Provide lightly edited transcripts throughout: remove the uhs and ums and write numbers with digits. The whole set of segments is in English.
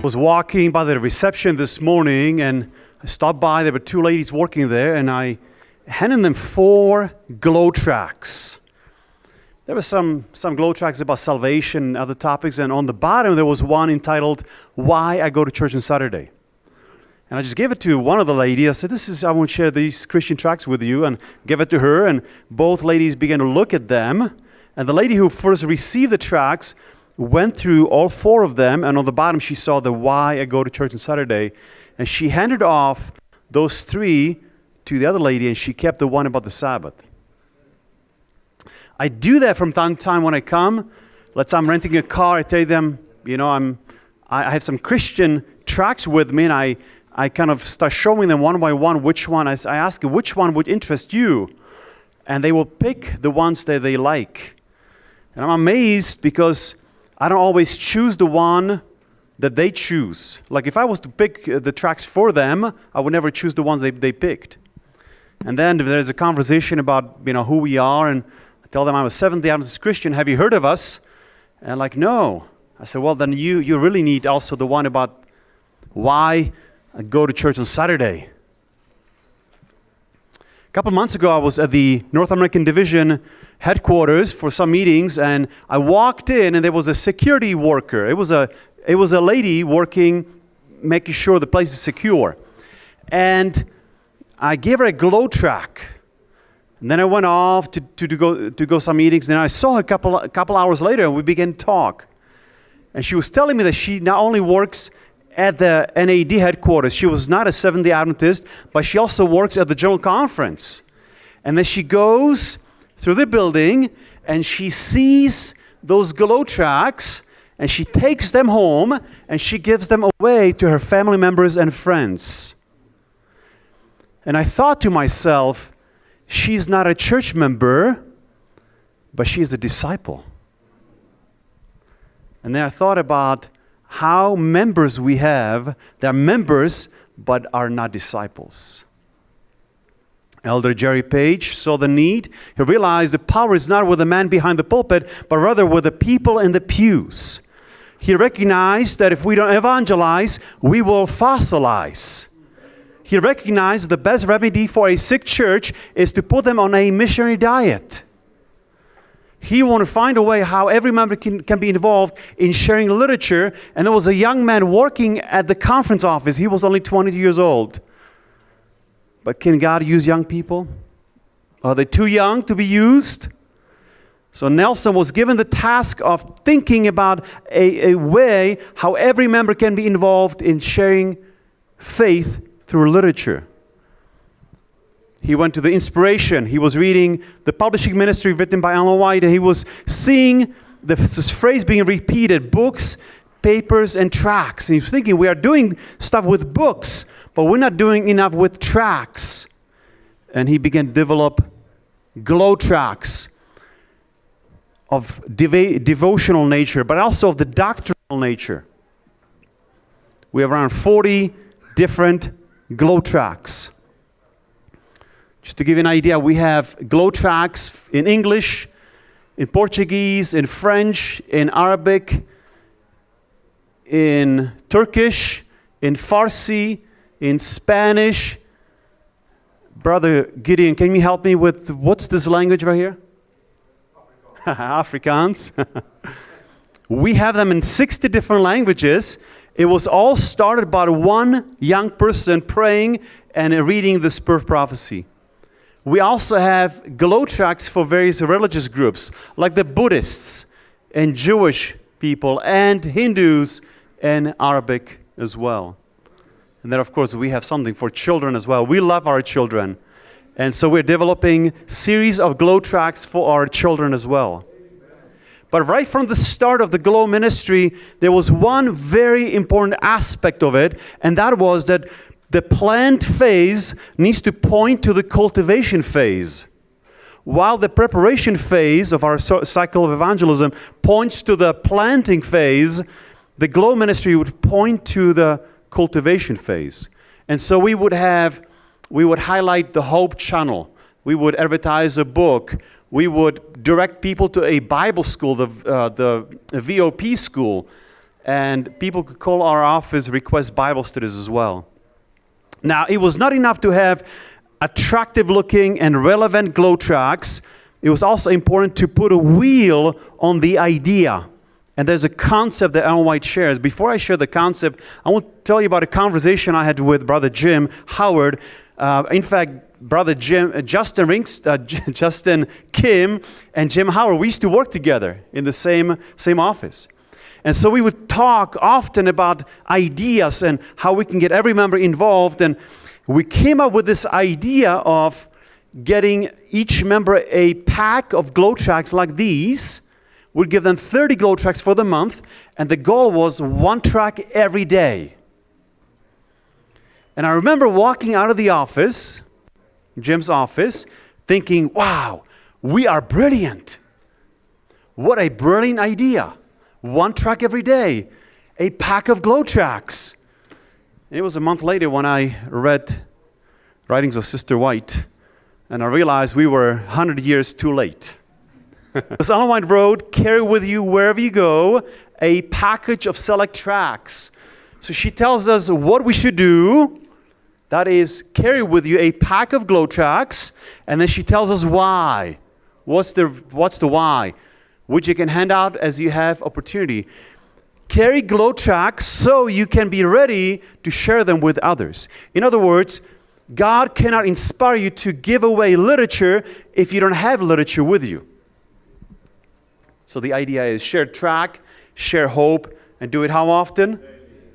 was walking by the reception this morning and I stopped by. There were two ladies working there and I handed them 4 Glow Tracts. There were some Glow Tracts about salvation and other topics, and on the bottom there was one entitled, Why I Go to Church on Saturday. And I just gave it to one of the ladies. I said, I want to share these Christian tracts with you, and gave it to her, and both ladies began to look at them. And the lady who first received the tracts went through all 4 of them, and on the bottom she saw the Why I Go to Church on Saturday. And she handed off those 3 to the other lady, and she kept the one about the Sabbath. I do that from time to time when I come. Let's say I'm renting a car, I tell them, I have some Christian tracts with me, and I kind of start showing them one by one which one. I ask you, which one would interest you? And they will pick the ones that they like. And I'm amazed because I don't always choose the one that they choose. Like if I was to pick the tracts for them, I would never choose the ones they picked. And then there's a conversation about who we are, and I tell them I'm a Seventh-day Adventist Christian. Have you heard of us? And like, no. I said, well, then you really need also the one about why I go to church on Saturday. A couple months ago, I was at the North American Division headquarters for some meetings, and I walked in, and there was a security worker. It was a lady working, making sure the place is secure. And I gave her a Glow Tract. And then I went off to go some meetings, and I saw her a couple hours later, and we began to talk. And she was telling me that she not only works at the NAD headquarters, she was not a Seventh-day Adventist, but she also works at the General Conference. And then she goes through the building, and she sees those Glow Tracts, and she takes them home, and she gives them away to her family members and friends. And I thought to myself, she's not a church member, but she's a disciple. And then I thought about how members we have, they're members, but are not disciples. Elder Jerry Page saw the need. He realized the power is not with the man behind the pulpit, but rather with the people in the pews. He recognized that if we don't evangelize, we will fossilize. He recognized the best remedy for a sick church is to put them on a missionary diet. He wanted to find a way how every member can be involved in sharing literature. And there was a young man working at the conference office. He was only 22 years old. But can God use young people? Are they too young to be used? So Nelson was given the task of thinking about a way how every member can be involved in sharing faith through literature. He went to the inspiration. He was reading the publishing ministry written by Ellen White, and he was seeing this phrase being repeated, books, papers, and tracts. And he was thinking, we are doing stuff with books, but we're not doing enough with tracts. And he began to develop Glow Tracts of devotional nature, but also of the doctrinal nature. We have around 40 different Glow Tracts. Just to give you an idea, we have Glow Tracts in English, in Portuguese, in French, in Arabic, in Turkish, in Farsi, in Spanish. Brother Gideon, can you help me with, what's this language right here? Afrikaans. We have them in 60 different languages. It was all started by one young person praying and reading the Spirit of Prophecy. We also have Glow Tracts for various religious groups, like the Buddhists and Jewish people and Hindus and Arabic as well. And then, of course, we have something for children as well. We love our children. And so we're developing series of Glow Tracts for our children as well. But right from the start of the Glow ministry, there was one very important aspect of it, and that was that the plant phase needs to point to the cultivation phase. While the preparation phase of our cycle of evangelism points to the planting phase, the Glow ministry would point to the cultivation phase. And so we would highlight the Hope Channel. We would advertise a book. We would direct people to a Bible school, the VOP school. and people could call our office, request Bible studies as well. Now, it was not enough to have attractive looking and relevant Glow Tracts. It was also important to put a wheel on the idea. And there's a concept that Ellen White shares. Before I share the concept, I want to tell you about a conversation I had with Brother Jim Howard. In fact, Brother Justin Kim and Jim Howard, we used to work together in the same office. And so we would talk often about ideas and how we can get every member involved. And we came up with this idea of getting each member a pack of Glow Tracts like these. We'd give them 30 Glow Tracts for the month, and the goal was 1 track every day. And I remember walking out of the office, Jim's office, thinking, wow, we are brilliant. What a brilliant idea. 1 track every day, a pack of Glow Tracts. And it was a month later when I read writings of Sister White, and I realized we were 100 years too late. As Ellen White wrote, carry with you wherever you go a package of select tracts. So she tells us what we should do. That is, carry with you a pack of Glow Tracts. And then she tells us why. What's the why? Which you can hand out as you have opportunity. Carry Glow Tracts so you can be ready to share them with others. In other words, God cannot inspire you to give away literature if you don't have literature with you. So the idea is share track, share hope, and do it how often?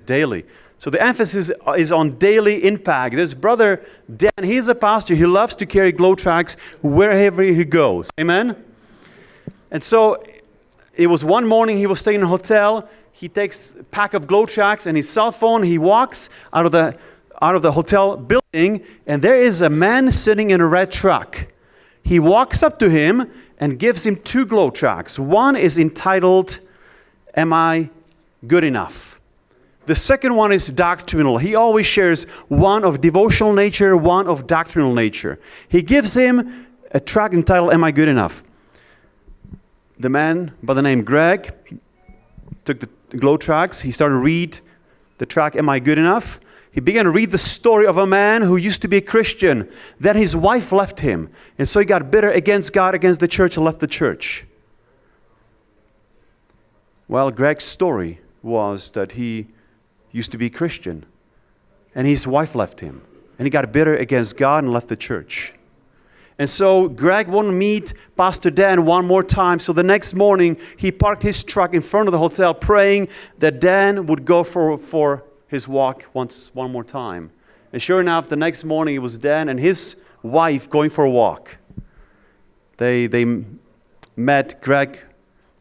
Daily. So the emphasis is on daily impact. There's Brother Dan, he's a pastor. He loves to carry Glow Tracts wherever he goes. Amen? And so it was one morning he was staying in a hotel. He takes a pack of Glow Tracts and his cell phone. He walks out of the hotel building, and there is a man sitting in a red truck. He walks up to him and gives him 2 Glow Tracts. One is entitled, Am I Good Enough? The second one is doctrinal. He always shares one of devotional nature, one of doctrinal nature. He gives him a tract entitled, Am I Good Enough? The man by the name Greg took the Glow Tracts. He started to read the tract, Am I Good Enough? He began to read the story of a man who used to be a Christian. Then his wife left him. And so he got bitter against God, against the church, and left the church. Well, Greg's story was that he used to be a Christian. And his wife left him. And he got bitter against God and left the church. And so Greg wanted to meet Pastor Dan one more time. So the next morning, he parked his truck in front of the hotel, praying that Dan would go for his walk one more time. And sure enough, the next morning it was Dan and his wife going for a walk. They met Greg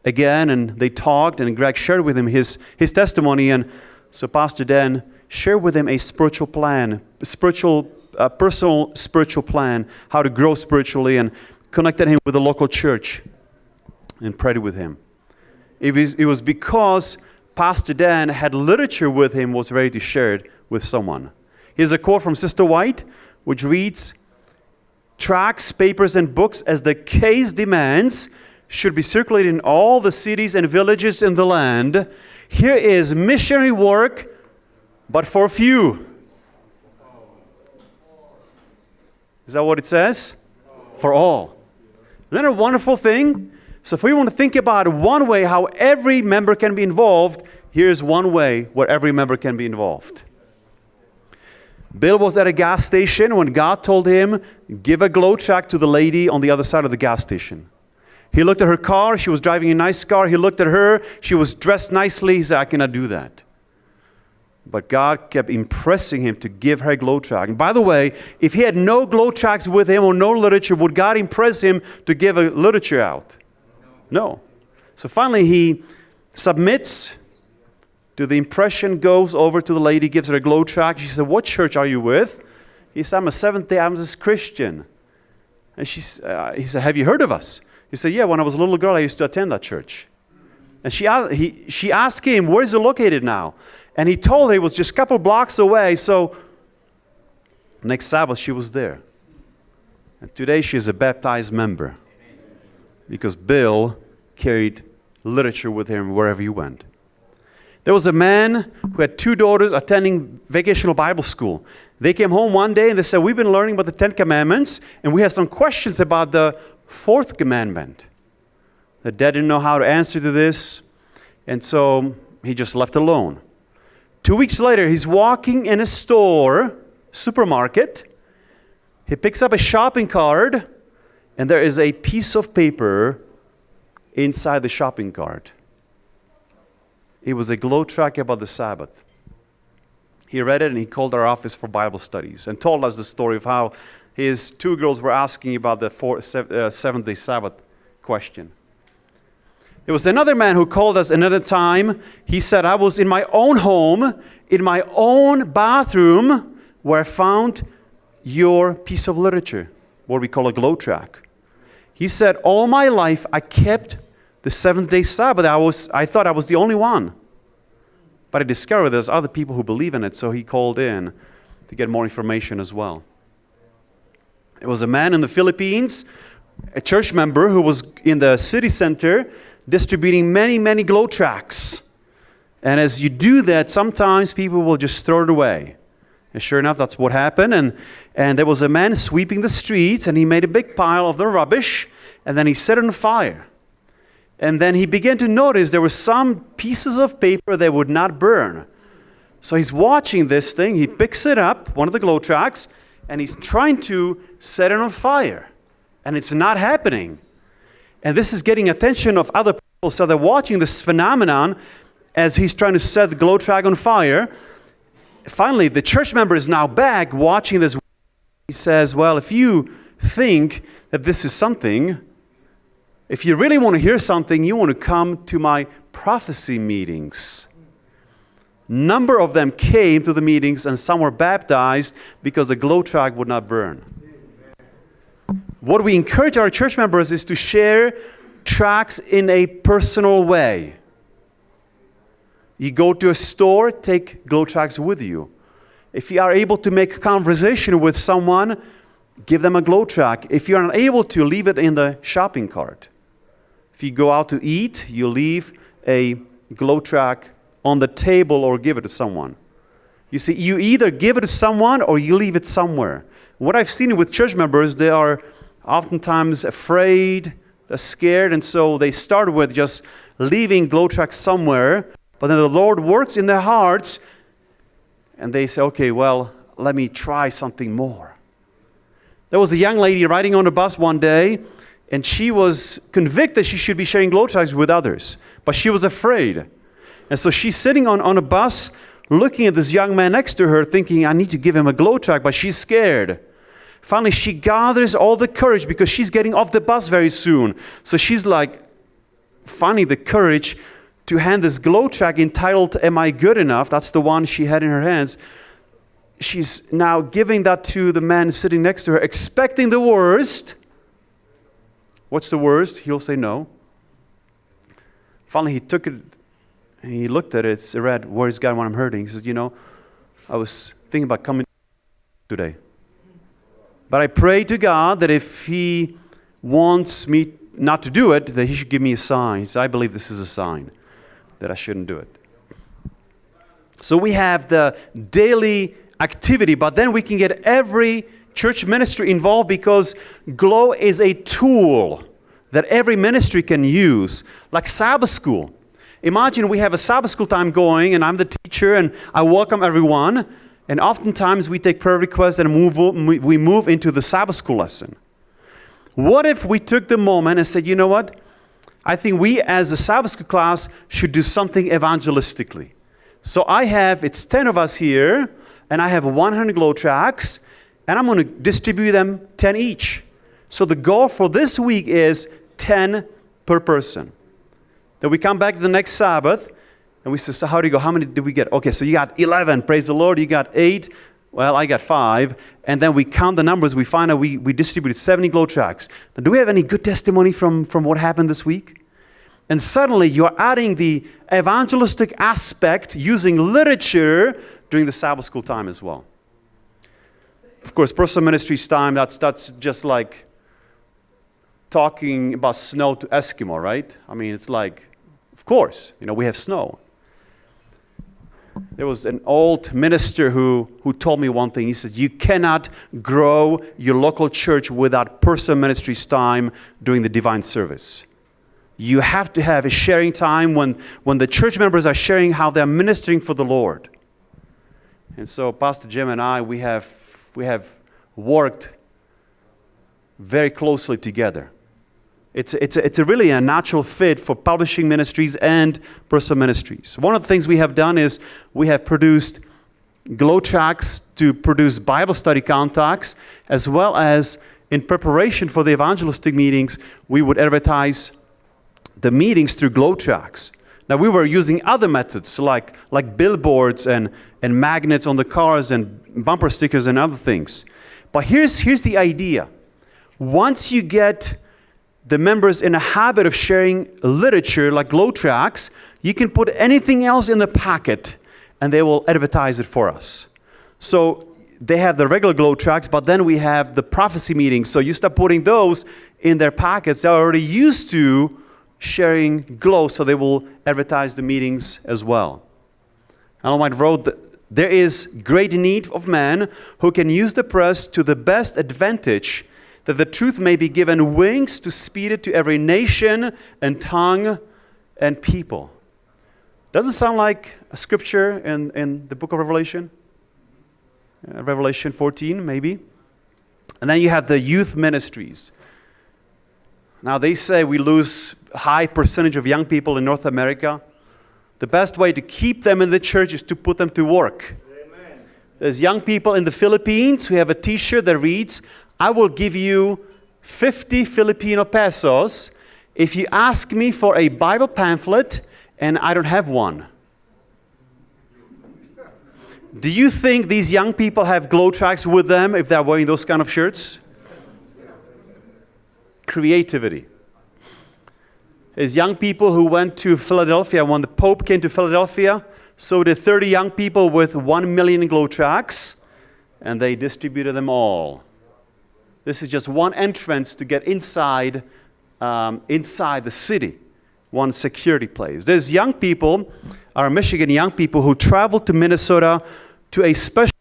again and they talked, and Greg shared with him his testimony. And so Pastor Dan shared with him a spiritual plan, personal spiritual plan, how to grow spiritually, and connected him with the local church and prayed with him. It was because Pastor Dan had literature with him, was ready to share it with someone. Here's a quote from Sister White, which reads, tracts, papers, and books, as the case demands, should be circulated in all the cities and villages in the land. Here is missionary work, but for few. Is that what it says? For all. Isn't that a wonderful thing? So if we want to think about one way how every member can be involved, here's one way where every member can be involved. Bill was at a gas station when God told him, give a Glow Tract to the lady on the other side of the gas station. He looked at her car. She was driving a nice car. He looked at her. She was dressed nicely. He said, I cannot do that. But God kept impressing him to give her a Glow Tract. And by the way, if he had no Glow Tracts with him or no literature, would God impress him to give a literature out? No. So finally he submits to the impression, goes over to the lady, gives her a Glow Tract. She said, what church are you with? He said, I'm a Seventh-day Adventist Christian. And he said, have you heard of us? He said, yeah, when I was a little girl, I used to attend that church. And she asked him, where is it located now? And he told her it was just a couple blocks away. So next Sabbath, she was there. And today, she is a baptized member. Because Bill carried literature with him wherever he went. There was a man who had 2 daughters attending vacational Bible school. They came home one day and they said, we've been learning about the 10 Commandments, and we have some questions about the 4th commandment. The dad didn't know how to answer to this, and so he just left alone. 2 weeks later, he's walking in a supermarket. He picks up a shopping cart, and there is a piece of paper inside the shopping cart. It was a Glow Tract about the Sabbath. He read it and he called our office for Bible studies and told us the story of how his 2 girls were asking about the 7th-day Sabbath question. There was another man who called us another time. He said, I was in my own home, in my own bathroom, where I found your piece of literature, what we call a Glow Tract. He said, all my life I kept the 7th-day Sabbath. I thought I was the only one. But I discovered there's other people who believe in it, so he called in to get more information as well. There was a man in the Philippines, a church member who was in the city center distributing many, many Glow Tracts. And as you do that, sometimes people will just throw it away. And sure enough, that's what happened. And there was a man sweeping the streets, and he made a big pile of the rubbish, and then he set it on fire. And then he began to notice there were some pieces of paper that would not burn. So he's watching this thing. He picks it up, one of the Glow Tracts, and he's trying to set it on fire. And it's not happening. And this is getting attention of other people. So they're watching this phenomenon as he's trying to set the Glow Tract on fire. Finally, the church member is now back watching this. He says, well, if you think that this is something, if you really want to hear something, you want to come to my prophecy meetings. Number of them came to the meetings, and some were baptized because the Glow Tract would not burn. What we encourage our church members is to share tracts in a personal way. You go to a store, take Glow Tracts with you. If you are able to make conversation with someone, give them a Glow Tract. If you're unable to, leave it in the shopping cart. If you go out to eat, you leave a Glow Tract on the table or give it to someone. You see, you either give it to someone or you leave it somewhere. What I've seen with church members, they are oftentimes afraid, they're scared, and so they start with just leaving Glow Tracts somewhere, but then the Lord works in their hearts, and they say, okay, well, let me try something more. There was a young lady riding on a bus one day, and she was convicted she should be sharing Glow Tracts with others, but she was afraid. And so she's sitting on a bus, looking at this young man next to her, thinking, I need to give him a Glow Tract, but she's scared. Finally, she gathers all the courage because she's getting off the bus very soon. So she's like finding the courage to hand this Glow Tract entitled, Am I Good Enough? That's the one she had in her hands. She's now giving that to the man sitting next to her, expecting the worst. What's the worst? He'll say no. Finally, he took it, and he looked at it, and read, where's God when I'm hurting? He says, I was thinking about coming today. But I pray to God that if He wants me not to do it, that He should give me a sign. So I believe this is a sign that I shouldn't do it. So we have the daily activity, but then we can get every church ministry involved because Glow is a tool that every ministry can use, like Sabbath school. Imagine we have a Sabbath school time going, and I'm the teacher, and I welcome everyone. And oftentimes we take prayer requests and we move into the Sabbath school lesson. What if we took the moment and said, you know what? I think we as a Sabbath school class should do something evangelistically. So it's 10 of us here, and I have 100 Glow Tracts, and I'm going to distribute them 10 each. So the goal for this week is 10 per person. Then we come back to the next Sabbath, and we say, so how do you go? How many did we get? Okay, so you got 11. Praise the Lord. You got 8. Well, I got 5. And then we count the numbers. We find out we distributed 70 Glow Tracts. Now, do we have any good testimony from what happened this week? And suddenly, you're adding the evangelistic aspect using literature during the Sabbath school time as well. Of course, personal ministries time, that's just like talking about snow to Eskimo, right? I mean, it's like, of course, we have snow. There was an old minister who told me one thing. He said, you cannot grow your local church without personal ministries time during the divine service. You have to have a sharing time when the church members are sharing how they're ministering for the Lord. And so Pastor Jim and I, we have worked very closely together. It's a really a natural fit for publishing ministries and personal ministries. One of the things we have done is we have produced Glow Tracts to produce Bible study contacts, as well as in preparation for the evangelistic meetings, we would advertise the meetings through Glow Tracts. Now we were using other methods like billboards and magnets on the cars and bumper stickers and other things. But here's the idea. Once you get the members in a habit of sharing literature like Glow Tracts, you can put anything else in the packet and they will advertise it for us. So they have the regular Glow Tracts, but then we have the prophecy meetings. So you start putting those in their packets. They're already used to sharing Glow, so they will advertise the meetings as well. Ellen White wrote that there is great need of men who can use the press to the best advantage, that the truth may be given wings to speed it to every nation and tongue and people. Doesn't sound like a scripture in the book of Revelation? Revelation 14, maybe. And then you have the youth ministries. Now they say we lose a high percentage of young people in North America. The best way to keep them in the church is to put them to work. Amen. There's young people in the Philippines who have a t-shirt that reads, I will give you 50 Filipino pesos if you ask me for a Bible pamphlet and I don't have one. Do you think these young people have Glow Tracts with them if they're wearing those kind of shirts? Creativity. There's young people who went to Philadelphia when the Pope came to Philadelphia. So did 30 young people with 1 million Glow Tracts, and they distributed them all. This is just one entrance to get inside the city, one security place. There's young people, our Michigan young people, who traveled to Minnesota to a special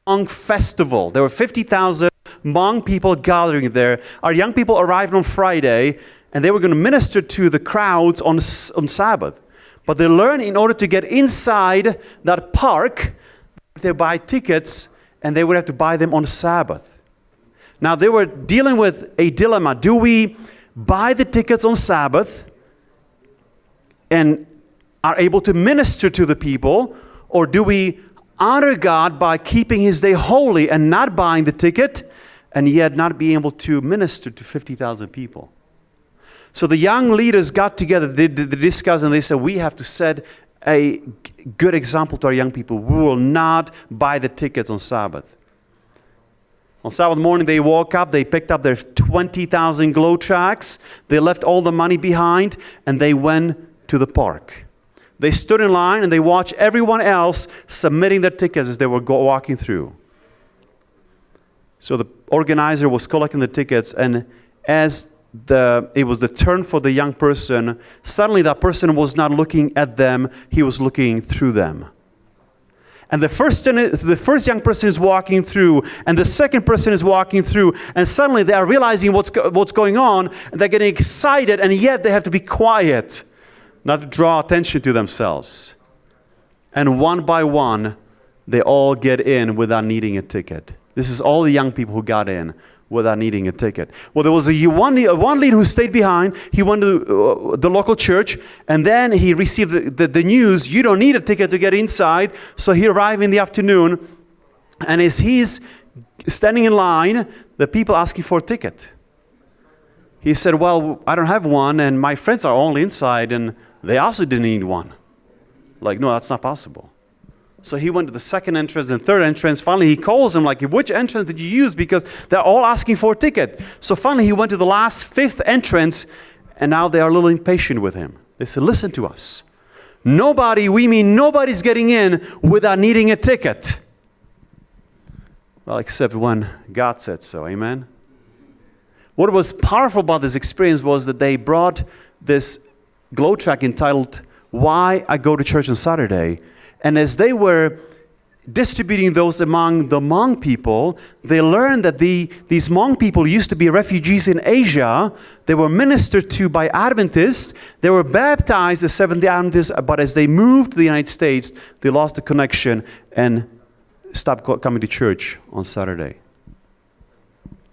Hmong festival. There were 50,000 Hmong people gathering there. Our young people arrived on Friday, and they were going to minister to the crowds on Sabbath. But they learned in order to get inside that park, they buy tickets, and they would have to buy them on Sabbath. Now, they were dealing with a dilemma. Do we buy the tickets on Sabbath and are able to minister to the people, or do we honor God by keeping His day holy and not buying the ticket and yet not being able to minister to 50,000 people? So the young leaders got together, they discussed, and they said, we have to set a good example to our young people. We will not buy the tickets on Sabbath. On Sabbath morning, they woke up, they picked up their 20,000 Glow Tracts, they left all the money behind, and they went to the park. They stood in line, and they watched everyone else submitting their tickets as they were walking through. So the organizer was collecting the tickets, and as it was the turn for the young person, suddenly that person was not looking at them, he was looking through them. And the first young person is walking through, and the second person is walking through, and suddenly they are realizing what's going on, and they're getting excited, and yet they have to be quiet, not to draw attention to themselves. And one by one, they all get in without needing a ticket. This is all the young people who got in without needing a ticket. Well, there was one lead who stayed behind. He went to the local church, and then he received the news, you don't need a ticket to get inside. So he arrived in the afternoon, and as he's standing in line, the people asking for a ticket. He said, well, I don't have one, and my friends are all inside, and they also didn't need one. Like, no, that's not possible. So he went to the second entrance and third entrance. Finally, he calls them, like, which entrance did you use? Because they're all asking for a ticket. So finally, he went to the last, fifth entrance, and now they are a little impatient with him. They said, listen to us. Nobody's getting in without needing a ticket. Well, except when God said so, amen? What was powerful about this experience was that they brought this Glow Tract entitled, Why I Go to Church on Saturday. And as they were distributing those among the Hmong people, they learned that these Hmong people used to be refugees in Asia. They were ministered to by Adventists. They were baptized as Seventh-day Adventists, but as they moved to the United States, they lost the connection and stopped coming to church on Saturday.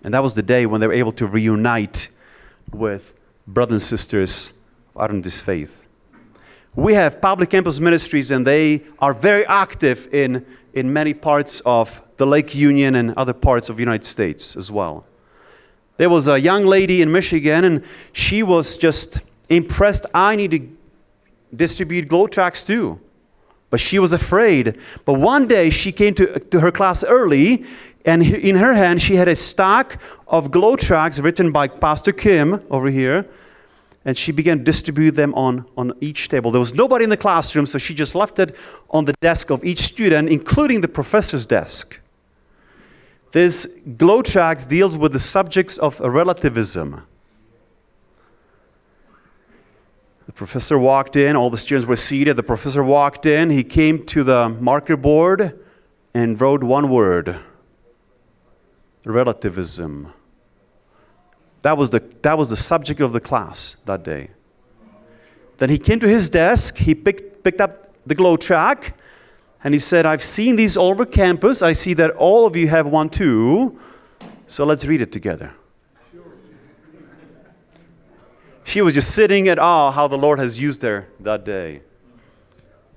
And that was the day when they were able to reunite with brothers and sisters of Adventist faith. We have public campus ministries, and they are very active in many parts of the Lake Union and other parts of the United States as well. There was a young lady in Michigan, and she was just impressed. I need to distribute Glow Tracts too. But she was afraid. But one day she came to her class early, and in her hand she had a stack of Glow Tracts written by Pastor Kim over here. And she began to distribute them on each table. There was nobody in the classroom, so she just left it on the desk of each student, including the professor's desk. This Glow Tracts deals with the subjects of relativism. The professor walked in, all the students were seated. The professor walked in, he came to the marker board and wrote one word: relativism. That was the subject of the class that day. Then he came to his desk, he picked up the Glow Tract, and he said, I've seen these all over campus. I see that all of you have one too, so let's read it together. She was just sitting at awe how the Lord has used her that day.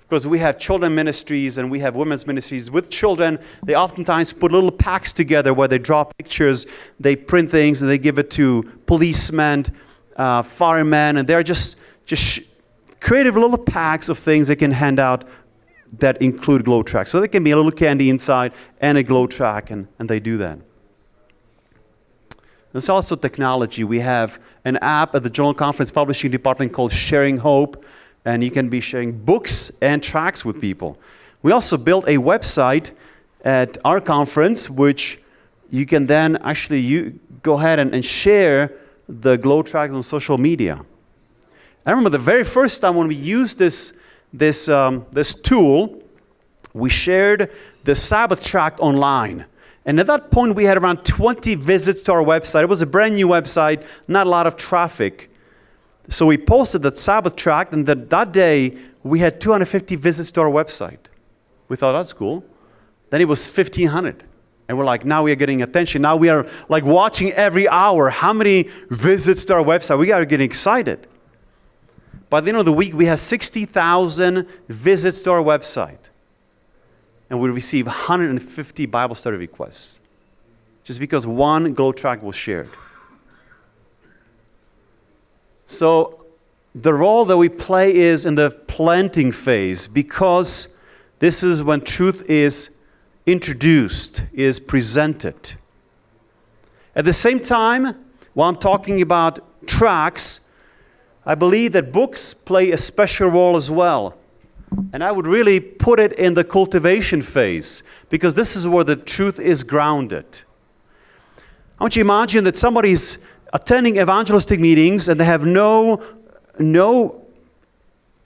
Because we have children ministries and we have women's ministries with children. They oftentimes put little packs together where they draw pictures, they print things, and they give it to policemen, firemen, and they're just creative little packs of things they can hand out that include Glow Tracts. So there can be a little candy inside and a Glow Tract, and they do that. There's also technology. We have an app at the General Conference Publishing Department called Sharing Hope, and you can be sharing books and tracts with people. We also built a website at our conference, which you can then you go ahead and share the Glow Tracts on social media. I remember the very first time when we used this tool, we shared the Sabbath tract online. And at that point, we had around 20 visits to our website. It was a brand new website, not a lot of traffic. So we posted that Sabbath tract, and that day, we had 250 visits to our website. We thought, that's cool. Then it was 1,500. And we're like, now we are getting attention. Now we are like watching every hour. How many visits to our website? We are getting excited. By the end of the week, we had 60,000 visits to our website. And we received 150 Bible study requests. Just because one Glow Tract was shared. So the role that we play is in the planting phase, because this is when truth is introduced, is presented. At the same time, while I'm talking about tracts, I believe that books play a special role as well. And I would really put it in the cultivation phase, because this is where the truth is grounded. I want you to imagine that somebody's attending evangelistic meetings and they have no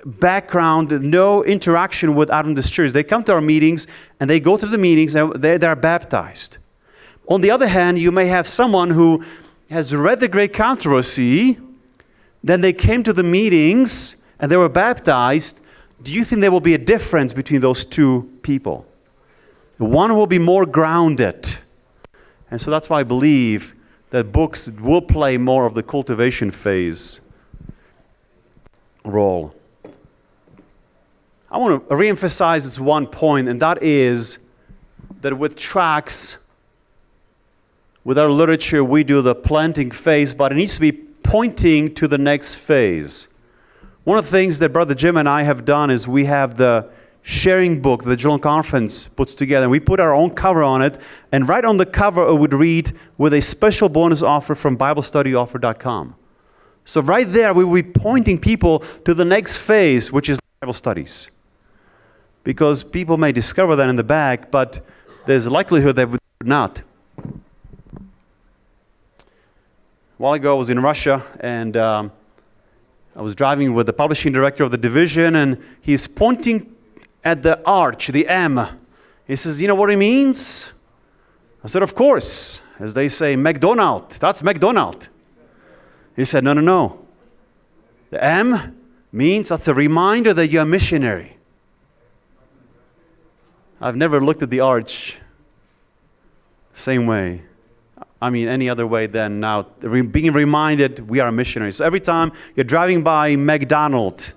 background, no interaction with Adventist church. They come to our meetings and they go through the meetings and they're baptized. On the other hand, you may have someone who has read the great controversy, then they came to the meetings and they were baptized. Do you think there will be a difference between those two people? One will be more grounded. And so that's why I believe that books will play more of the cultivation phase role. I want to reemphasize this one point, and that is that with tracts, with our literature, we do the planting phase, but it needs to be pointing to the next phase. One of the things that Brother Jim and I have done is we have the sharing book the General Conference puts together. We put our own cover on it, and right on the cover it would read, with a special bonus offer from BibleStudyOffer.com. So right there we will be pointing people to the next phase, which is Bible studies. Because people may discover that in the back, but there's a likelihood that we would not. A while ago I was in Russia, and I was driving with the publishing director of the division, and he's pointing at the arch, the M. He says, you know what it means? I said, of course. As they say, McDonald. That's McDonald. He said, no, no, no. The M means that's a reminder that you're a missionary. I've never looked at the arch same way. I mean, any other way than now. Being reminded we are missionaries. So every time you're driving by McDonald's,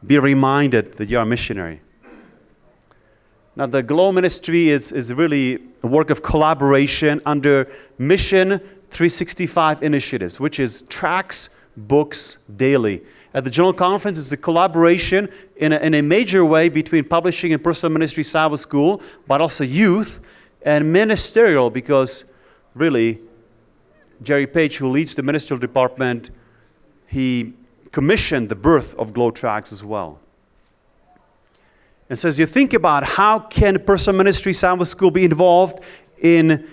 be reminded that you are a missionary. Now, the Glow ministry is really a work of collaboration under Mission 365 initiatives, which is tracts, books, daily. At the General Conference, it's a collaboration in a major way between publishing and personal ministry Sabbath School, but also youth and ministerial, because really, Jerry Page, who leads the ministerial department, he commissioned the birth of Glow Tracts as well. And so as you think about how can personal ministry Sabbath School be involved in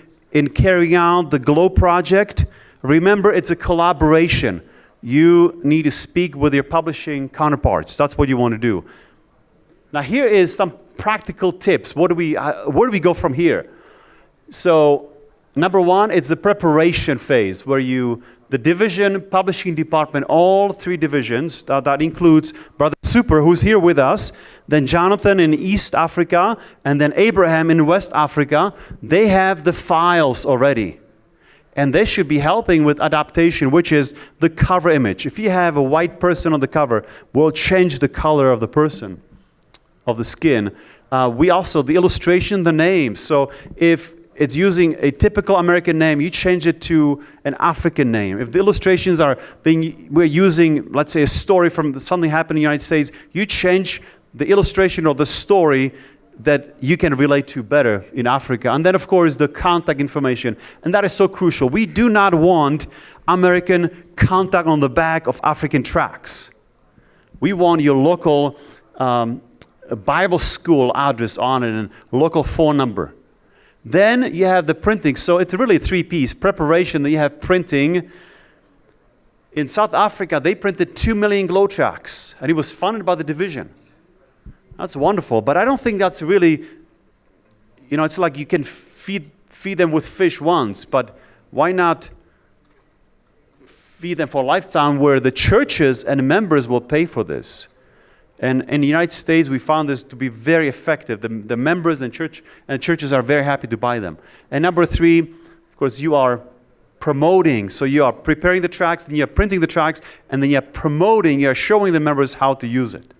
carrying out the Glow project, remember it's a collaboration. You need to speak with your publishing counterparts. That's what you want to do. Now here is some practical tips. Where do we go from here? So number one, it's the preparation phase where the division, publishing department, all three divisions, that includes Brother Super, who's here with us, then Jonathan in East Africa, and then Abraham in West Africa. They have the files already. And they should be helping with adaptation, which is the cover image. If you have a white person on the cover, we'll change the color of the person, of the skin. We also, the illustration, the name. So if it's using a typical American name, you change it to an African name. If the illustrations we're using, let's say, a story from something happened in the United States, you change the illustration or the story that you can relate to better in Africa. And then, of course, the contact information. And that is so crucial. We do not want American contact on the back of African tracts. We want your local Bible school address on it and local phone number. Then you have the printing. So it's really a three-piece preparation. Then you have printing. In South Africa, they printed 2 million Glow Tracts, and it was funded by the division. That's wonderful, but I don't think that's really, it's like you can feed them with fish once, but why not feed them for a lifetime where the churches and members will pay for this? And in the United States, we found this to be very effective. The members and churches are very happy to buy them. And number three, of course, you are promoting. So you are preparing the tracts, then you are printing the tracts, and then you are promoting, you are showing the members how to use it.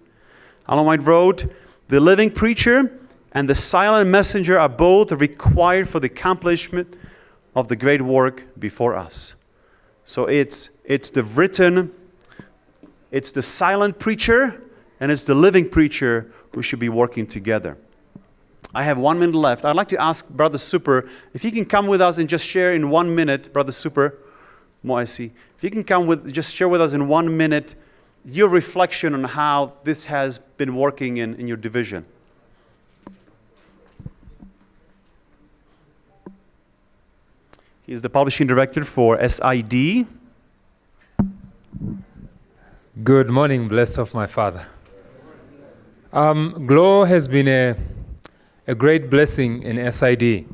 Ellen White wrote, the living preacher and the silent messenger are both required for the accomplishment of the great work before us. So it's the silent preacher, and it's the living preacher who should be working together. I have 1 minute left. I'd like to ask Brother Super if he can come with us and just share in 1 minute, Brother Super, Moisi, if you can just share with us in 1 minute your reflection on how this has been working in your division. He's the publishing director for SID. Good morning, blessed of my Father. Glow has been a great blessing in SID.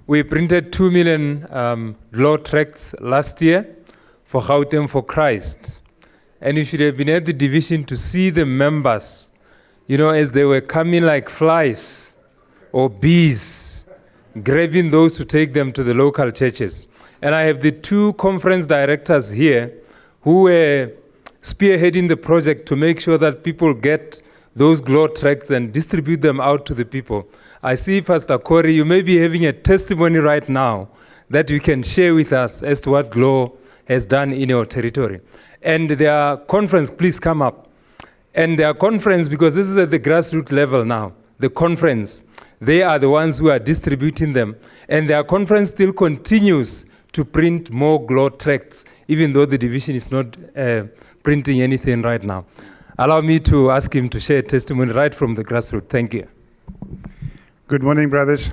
We printed 2 million Glow Tracts last year for Gauteng for Christ. And you should have been at the division to see the members, as they were coming like flies or bees, grabbing those who take them to the local churches. And I have the 2 conference directors here who were spearheading the project to make sure that people get those Glow Tracts and distribute them out to the people. I see, Pastor Corey, you may be having a testimony right now that you can share with us as to what Glow has done in your territory. And their conference, please come up. And their conference, because this is at the grassroots level now, the conference, they are the ones who are distributing them. And their conference still continues to print more Glow Tracts, even though the division is not printing anything right now. Allow me to ask him to share a testimony right from the grassroots. Thank you. Good morning, brothers.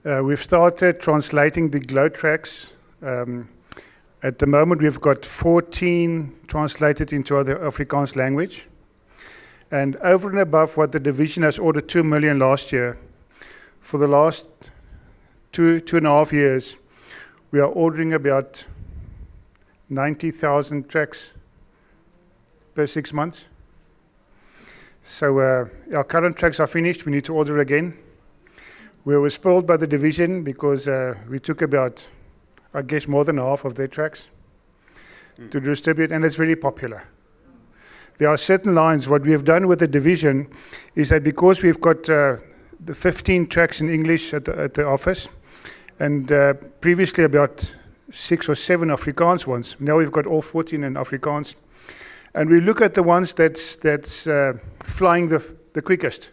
We've started translating the Glow Tracts. At the moment, we've got 14 translated into the Afrikaans language. And over and above what the division has ordered 2 million last year, for the last two and a half years, we are ordering about 90,000 tracks per 6 months. So our current tracks are finished. We need to order again. We were spoiled by the division because we took about, I guess, more than half of their tracks to distribute, and it's very popular. There are certain lines. What we have done with the division is that because we've got the 15 tracks in English at the office, and previously about 6 or 7 Afrikaans ones. Now we've got all 14 in Afrikaans. And we look at the ones that's flying the quickest.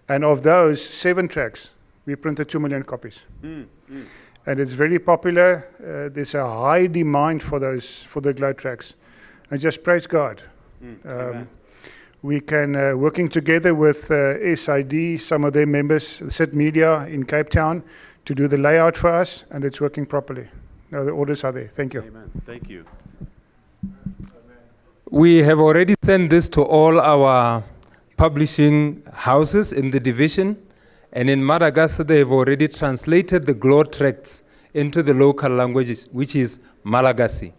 And of those 7 tracks, we printed 2 million copies. And it's very popular. There's a high demand for the Glow Tracts. And just praise God. We can, working together with SID, some of their members, Sit Media in Cape Town, to do the layout for us, and it's working properly. Now the orders are there. Thank you. Amen. Thank you. We have already sent this to all our publishing houses in the division, and in Madagascar they have already translated the Glow Tracts into the local languages, which is Malagasy.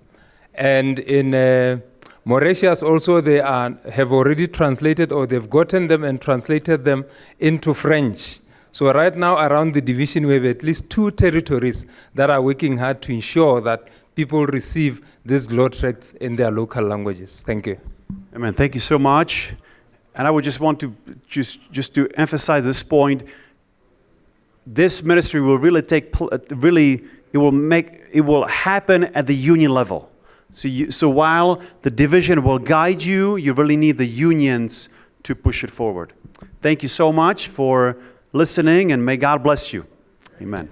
And in Mauritius also they have already translated, or they've gotten them and translated them into French. So right now around the division we have at least 2 territories that are working hard to ensure that people receive these Glow Tracts in their local languages. Thank you. Amen. Thank you so much. And I would just want to just to emphasize this point. This ministry will really it will happen at the union level. So while the division will guide you, you really need the unions to push it forward. Thank you so much for listening, and may God bless you. Amen.